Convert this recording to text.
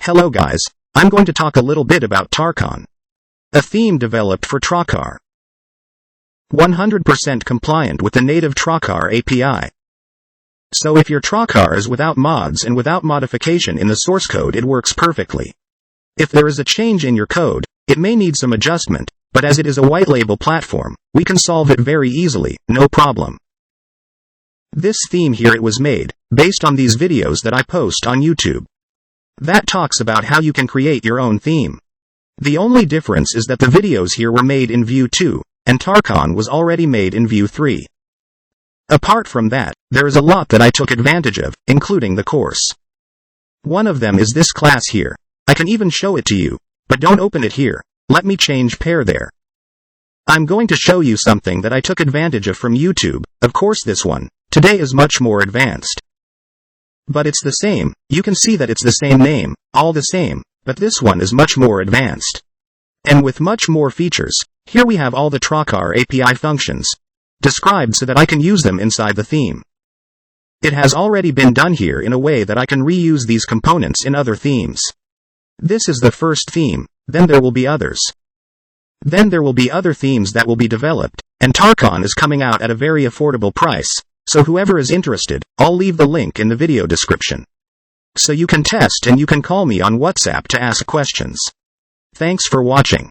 Hello guys, I'm going to talk a little bit about Tarkan, a theme developed for Traccar. 100% compliant with the native Traccar API. So if your Traccar is without mods and without modification in the source code, it works perfectly. If there is a change in your code, it may need some adjustment, but as it is a white label platform, we can solve it very easily, no problem. This theme here, it was made based on these videos that I post on YouTube. That talks about how you can create your own theme. The only difference is that the videos here were made in Vue 2, and Tarkan was already made in Vue 3. Apart from that, there is a lot that I took advantage of, including the course. One of them is this class here. I can even show it to you, but don't open it here. Let me change pair there. I'm going to show you something that I took advantage of from YouTube. Of course this one today is much more advanced. But it's the same. You can see that it's the same name, all the same, but this one is much more advanced. And with much more features. Here we have all the Traccar API functions described so that I can use them inside the theme. It has already been done here in a way that I can reuse these components in other themes. This is the first theme, then there will be others. Then there will be other themes that will be developed, and Tarkan is coming out at a very affordable price. So whoever is interested, I'll leave the link in the video description. So you can test and you can call me on WhatsApp to ask questions. Thanks for watching.